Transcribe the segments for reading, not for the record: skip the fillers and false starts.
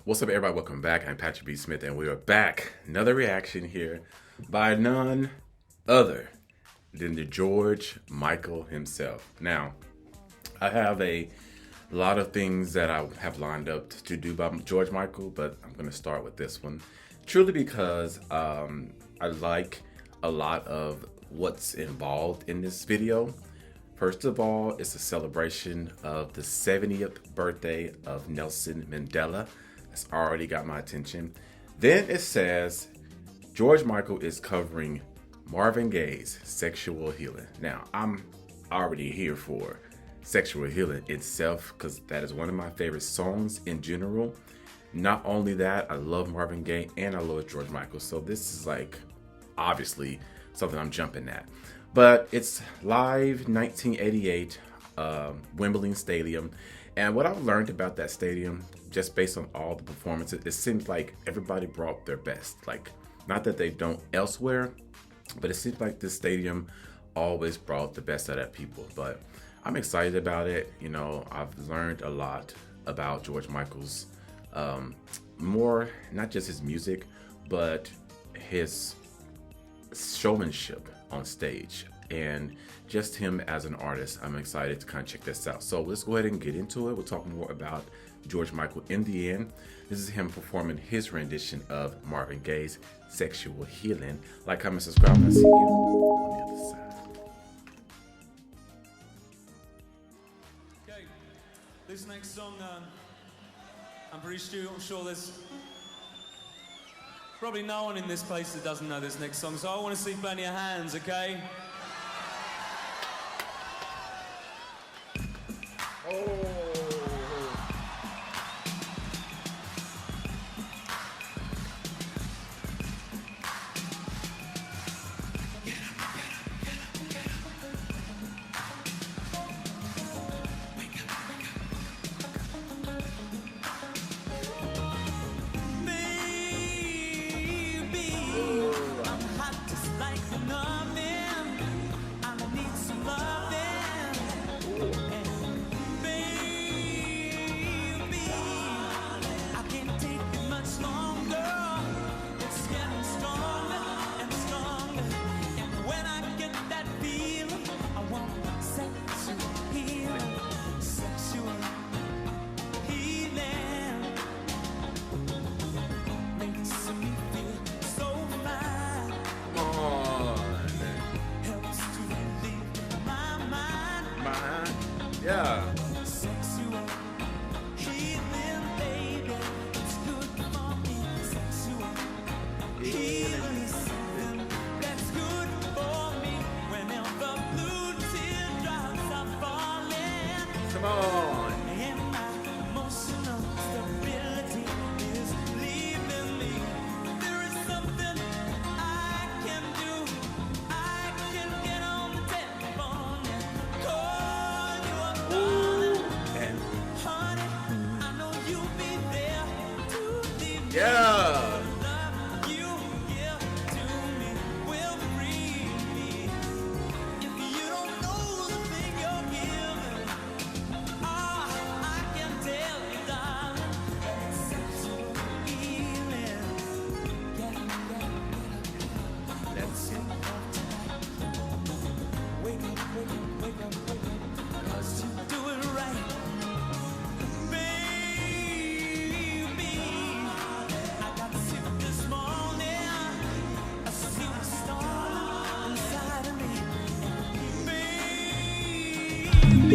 What's up, everybody? Welcome back. I'm Patrick B. Smith, and we are back. Another reaction here by none other than the George Michael himself. Now, I have a lot of things that I have lined up to do by George Michael, but I'm going to start with this one. Truly because I like a lot of what's involved in this video. First of all, it's a celebration of the 70th birthday of Nelson Mandela. That's already got my attention. Then it says George Michael is covering Marvin Gaye's Sexual Healing. Now, I'm already here for Sexual Healing itself because that is one of my favorite songs in general. Not only that, I love Marvin Gaye and I love George Michael. So this is like obviously something I'm jumping at. But it's live 1988 Wimbledon Stadium. And what I've learned about that stadium, just based on all the performances, it seems like everybody brought their best. Like, not that they don't elsewhere, but it seems like this stadium always brought the best out of people. But I'm excited about it. You know, I've learned a lot about George Michael's more, not just his music, but his showmanship on stage and just him as an artist. I'm excited to kind of check this out. So let's go ahead and get into it. We'll talk more about George Michael in the end. This is him performing his rendition of Marvin Gaye's Sexual Healing. Like, comment, subscribe, and I'll see you on the other side. Okay, this next song, I'm pretty sure there's probably no one in this place that doesn't know this next song, so I want to see plenty of hands, okay? Yeah. Come on. Yeah.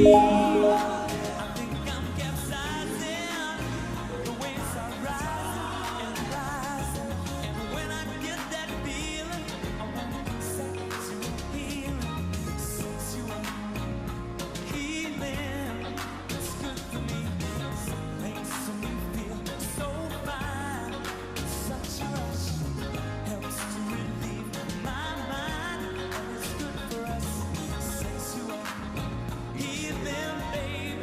I think I'm capsizing. The waves are rising and rising. And when I get that feeling, I want sexual healing. Sexual healing. It's good for me. It makes me feel so fine. Such a rush helps to relieve my mind. And it's good for us. Sexual healing, baby.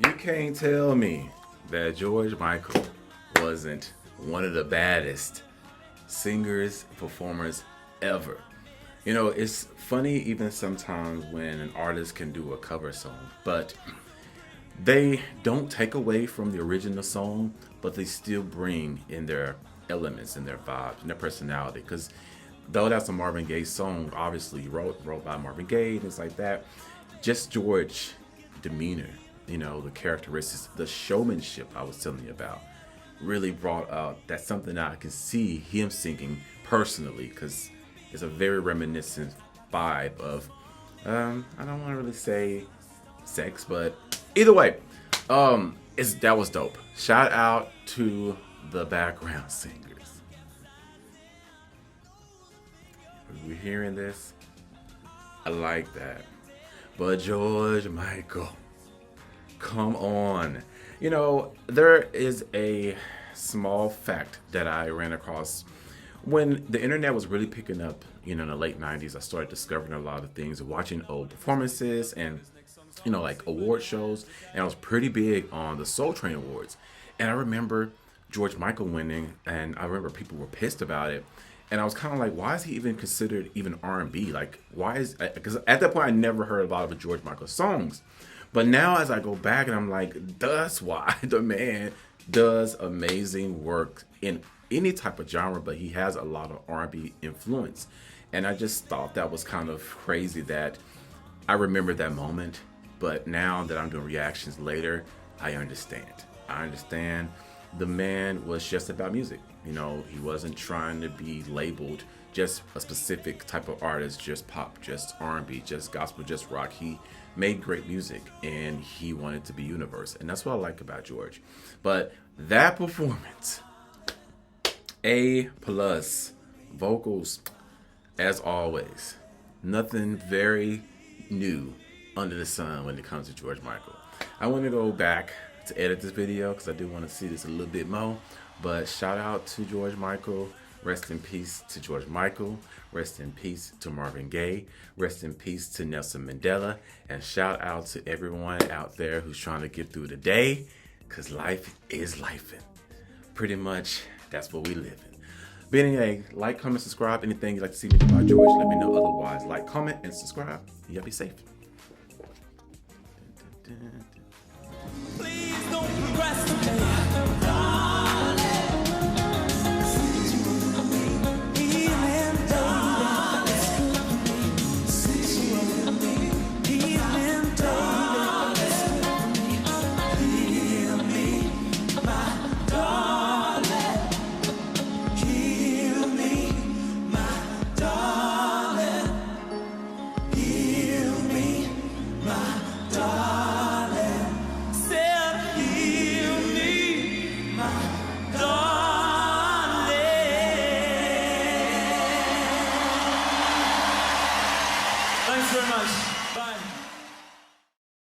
You can't tell me that George Michael wasn't one of the baddest singers, performers ever. You know, it's funny even sometimes when an artist can do a cover song, but they don't take away from the original song, but they still bring in their elements and their vibes and their personality. Because though that's a Marvin Gaye song, obviously wrote by Marvin Gaye and things like that, just George demeanor, you know, the characteristics, the showmanship I was telling you about, really brought out. That's something that I can see him singing personally, because it's a very reminiscent vibe of, I don't want to really say sex, but either way, that was dope. Shout out to the background singers. Are we hearing this? I like that. But George Michael, come on. You know, there is a small fact that I ran across when the internet was really picking up, you know, in the late 90s. I started discovering a lot of things, watching old performances and, you know, like award shows. And I was pretty big on the Soul Train Awards. And I remember George Michael winning, and I remember people were pissed about it. And I was kind of like, why is he even considered even R&B? Like, why is, because at that point I never heard a lot of George Michael songs. But now as I go back and I'm like, that's why the man does amazing work in any type of genre, but he has a lot of R&B influence. And I just thought that was kind of crazy that I remember that moment. But now that I'm doing reactions later, I understand. I understand the man was just about music. You know, he wasn't trying to be labeled just a specific type of artist, just pop, just R&B, just gospel, just rock. He made great music and he wanted to be universe. And that's what I like about George. But that performance, A+, vocals, as always, nothing very new under the sun when it comes to George Michael. I want to go back to edit this video because I do want to see this a little bit more. But shout out to George Michael. Rest in peace to George Michael. Rest in peace to Marvin Gaye. Rest in peace to Nelson Mandela. And shout out to everyone out there who's trying to get through the day, because life is lifing. Pretty much, that's what we live in. But anyway, like, comment, subscribe. Anything you'd like to see me do about George, let me know. Otherwise, like, comment, and subscribe. Y'all be safe. Please don't procrastinate. Thanks very much.